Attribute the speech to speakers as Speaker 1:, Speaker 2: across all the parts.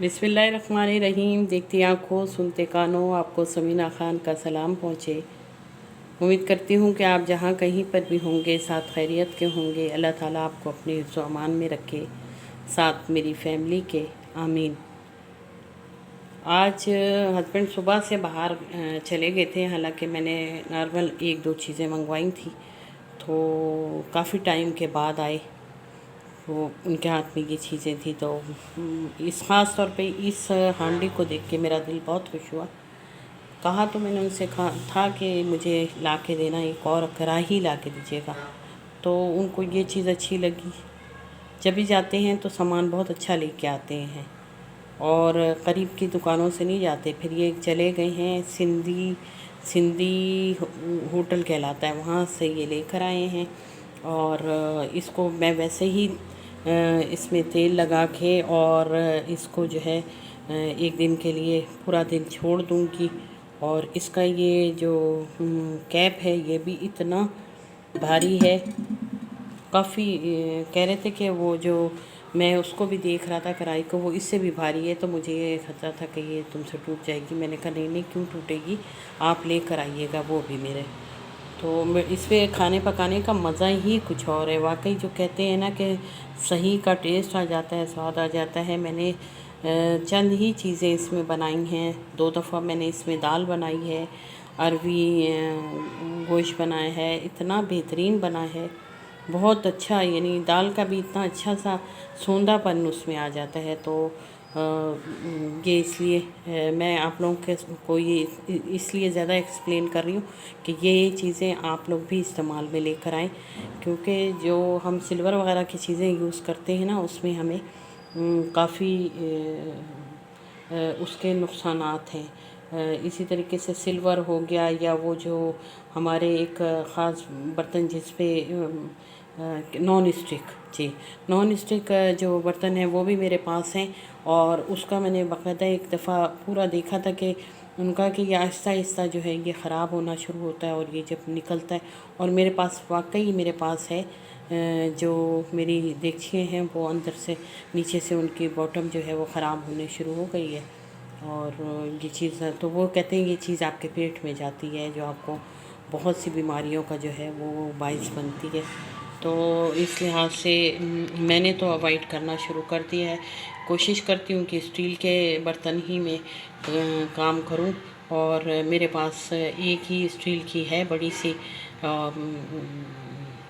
Speaker 1: बिस्मिल्लाहिर्रहमानिर्रहीम। देखती आँखों सुनते कानों, आपको समीना खान का सलाम पहुँचे। उम्मीद करती हूँ कि आप जहाँ कहीं पर भी होंगे साथ खैरियत के होंगे। अल्लाह ताला आपको अपने हिफ्ज़-ओ अमान में रखे, साथ मेरी फैमिली के। आमीन। आज हस्बैंड सुबह से बाहर चले गए थे। हालांकि मैंने नॉर्मल एक दो चीज़ें मंगवाई थी, तो काफ़ी टाइम के बाद आए। वो उनके हाथ में ये चीज़ें थी, तो इस ख़ास तौर पे इस हांडी को देख के मेरा दिल बहुत खुश हुआ। कहा तो मैंने उनसे कहा था कि मुझे ला के देना, एक और कढ़ाई ला के दीजिएगा, तो उनको ये चीज़ अच्छी लगी। जब भी जाते हैं तो सामान बहुत अच्छा लेके आते हैं और करीब की दुकानों से नहीं जाते। फिर ये चले गए हैं सिंधी सिंधी होटल कहलाता है, वहाँ से ये लेकर आए हैं। और इसको मैं वैसे ही इसमें तेल लगा के और इसको जो है एक दिन के लिए पूरा दिन छोड़ दूँगी। और इसका ये जो कैप है ये भी इतना भारी है। काफ़ी कह रहे थे कि वो जो मैं उसको भी देख रहा था कढ़ाई को, वो इससे भी भारी है। तो मुझे ये खतरा था कि ये तुमसे टूट जाएगी। मैंने कहा नहीं नहीं, क्यों टूटेगी, आप लेकर आइएगा वो भी मेरे। तो इस पे खाने पकाने का मज़ा ही कुछ और है। वाकई जो कहते हैं ना कि सही का टेस्ट आ जाता है, स्वाद आ जाता है। मैंने चंद ही चीज़ें इसमें बनाई हैं। 2 दफ़ा मैंने इसमें दाल बनाई है, अरवी गोश्त बनाया है, इतना बेहतरीन बना है, बहुत अच्छा। यानी दाल का भी इतना अच्छा सा सोंधापन उसमें आ जाता है। तो ये इसलिए मैं आप लोगों के को ये इसलिए ज़्यादा एक्सप्लेन कर रही हूँ कि ये चीज़ें आप लोग भी इस्तेमाल में लेकर आएँ, क्योंकि जो हम सिल्वर वगैरह की चीज़ें यूज़ करते हैं ना, उसमें हमें काफ़ी उसके नुकसानात हैं। इसी तरीके से सिल्वर हो गया, या वो जो हमारे एक ख़ास बर्तन जिस पे नॉन स्टिक, जी नॉन स्टिक जो बर्तन है वो भी मेरे पास हैं। और उसका मैंने बाकायदा एक दफ़ा पूरा देखा था कि उनका कि ये आहिस्ता आहिस्ता जो है ये ख़राब होना शुरू होता है, और ये जब निकलता है। और मेरे पास वाकई मेरे पास है जो मेरी देगचियाँ हैं वो अंदर से नीचे से उनकी बॉटम जो है वो ख़राब होने शुरू हो गई है। और ये चीज़ तो वो कहते हैं ये चीज़ आपके पेट में जाती है, जो आपको बहुत सी बीमारियों का जो है वो बाइस बनती है। तो इस लिहाज से मैंने तो अवॉइड करना शुरू कर दिया है। कोशिश करती हूँ कि स्टील के बर्तन ही में काम करूँ। और मेरे पास एक ही स्टील की है बड़ी सी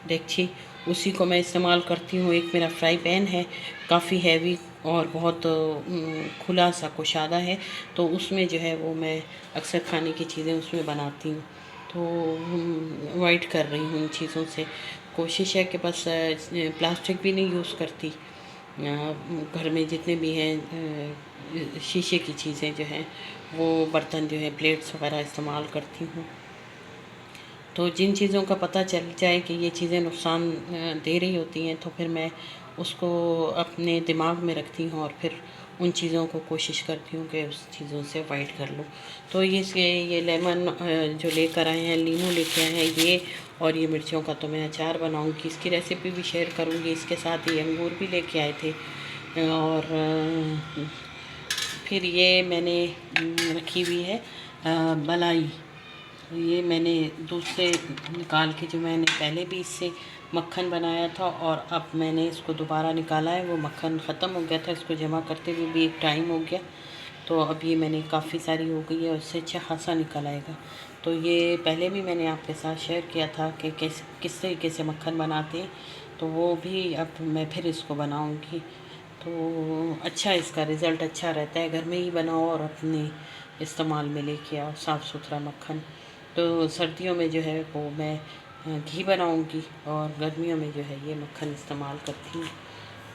Speaker 1: देगची, उसी को मैं इस्तेमाल करती हूँ। एक मेरा फ्राई पैन है, काफ़ी हैवी और बहुत खुला सा कुशादा है, तो उसमें जो है वो मैं अक्सर खाने की चीज़ें उसमें बनाती हूँ। तो अवॉइड कर रही हूँ इन चीज़ों से। कोशिश है कि बस प्लास्टिक भी नहीं यूज़ करती। घर में जितने भी हैं शीशे की चीज़ें जो हैं वो बर्तन जो है प्लेट्स वगैरह इस्तेमाल करती हूँ। तो जिन चीज़ों का पता चल जाए कि ये चीज़ें नुकसान दे रही होती हैं, तो फिर मैं उसको अपने दिमाग में रखती हूँ और फिर उन चीज़ों को कोशिश करती हूँ कि उस चीज़ों से अवॉइड कर लूँ। तो ये लेमन जो लेकर आए हैं, लीमू लेके आए हैं ये, और ये मिर्चों का तो मैं अचार बनाऊँगी, इसकी रेसिपी भी शेयर करूँगी। इसके साथ ही अंगूर भी लेके आए थे। और फिर ये मैंने रखी हुई है मलाई। ये मैंने दूध से निकाल के, जो मैंने पहले भी इससे मक्खन बनाया था और अब मैंने इसको दोबारा निकाला है। वो मक्खन ख़त्म हो गया था, इसको जमा करते हुए भी एक टाइम हो गया, तो अब ये मैंने काफ़ी सारी हो गई है और इससे अच्छा खासा निकल आएगा। तो ये पहले भी मैंने आपके साथ शेयर किया था कि किस तरीके से मक्खन बनाते हैं, तो वो भी अब मैं फिर इसको बनाऊँगी। तो अच्छा, इसका रिज़ल्ट अच्छा रहता है। घर में ही बनाओ और अपने इस्तेमाल में लेके आओ साफ़ सुथरा मक्खन। तो सर्दियों में जो है वो मैं घी बनाऊंगी, और गर्मियों में जो है ये मक्खन इस्तेमाल करती हूँ।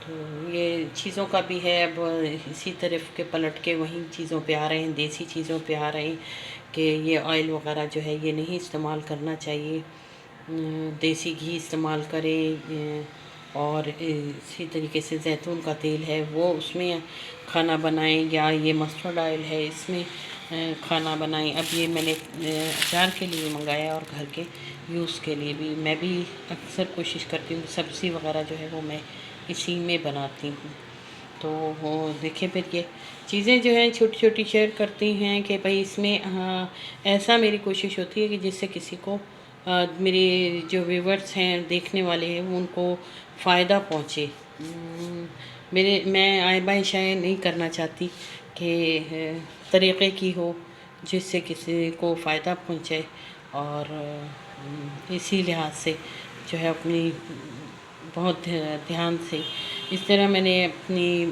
Speaker 1: तो ये चीज़ों का भी है। अब इसी तरफ के पलट के वहीं चीज़ों पे आ रहे हैं, देसी चीज़ों पे आ रहे हैं कि ये ऑयल वगैरह जो है ये नहीं इस्तेमाल करना चाहिए, देसी घी इस्तेमाल करें। और इसी तरीके से जैतून का तेल है वो उसमें खाना बनाएं, या ये मस्टर्ड ऑयल है इसमें खाना बनाएं। अब ये मैंने अचार के लिए मंगाया और घर के यूज़ के लिए भी। मैं भी अक्सर कोशिश करती हूँ सब्ज़ी वगैरह जो है वो मैं इसी में बनाती हूँ। तो तो वो देखिए फिर ये चीज़ें जो हैं छोटी छोटी शेयर करती हैं कि भाई इसमें ऐसा मेरी कोशिश होती है कि जिससे किसी को मेरे जो व्यूवर्स हैं, देखने वाले हैं, वो उनको फ़ायदा पहुँचे। मैं आय बाय शाय नहीं करना चाहती कि तरीक़े की हो जिससे किसी को फ़ायदा पहुँचे। और इसी लिहाज से जो है अपनी बहुत ध्यान से इस तरह मैंने अपनी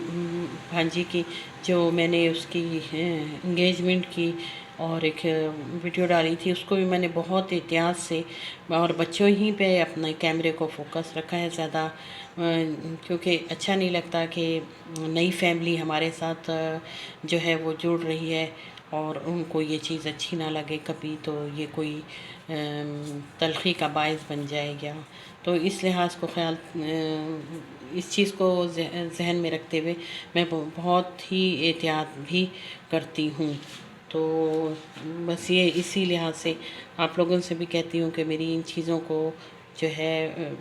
Speaker 1: भांजी की जो मैंने उसकी एंगेजमेंट की और एक वीडियो डाली थी, उसको भी मैंने बहुत एहतियात से और बच्चों ही पे अपने कैमरे को फोकस रखा है ज़्यादा, क्योंकि अच्छा नहीं लगता कि नई फैमिली हमारे साथ जो है वो जुड़ रही है और उनको ये चीज़ अच्छी ना लगे कभी, तो ये कोई तलख़ी का बायस बन जाएगा। तो इस लिहाज को ख़्याल इस चीज़ को ज़हन में रखते हुए मैं बहुत ही एहतियात भी करती हूँ। तो बस ये इसी लिहाज से आप लोगों से भी कहती हूँ कि मेरी इन चीज़ों को जो है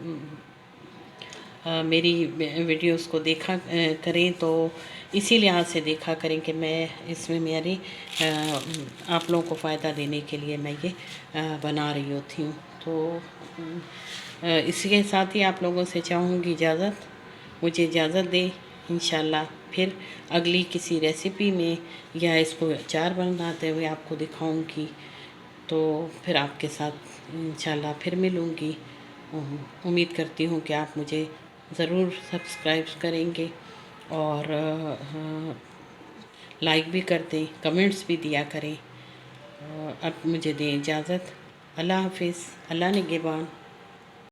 Speaker 1: मेरी वीडियोस को देखा करें, तो इसी लिहाज से देखा करें कि मैं इसमें मेरी आप लोगों को फ़ायदा देने के लिए मैं ये बना रही होती हूँ। तो इसी के साथ ही आप लोगों से चाहूँगी इजाज़त, मुझे इजाज़त दें। इंशाल्लाह फिर अगली किसी रेसिपी में या इसको अचार बनाते हुए आपको दिखाऊंगी, तो फिर आपके साथ इंशाल्लाह फिर मिलूँगी। उम्मीद करती हूँ कि आप मुझे ज़रूर सब्सक्राइब करेंगे और लाइक भी कर दें, कमेंट्स भी दिया करें। अब मुझे दें इजाज़त। अल्लाह हाफ़िज़, अल्लाह निगहबान।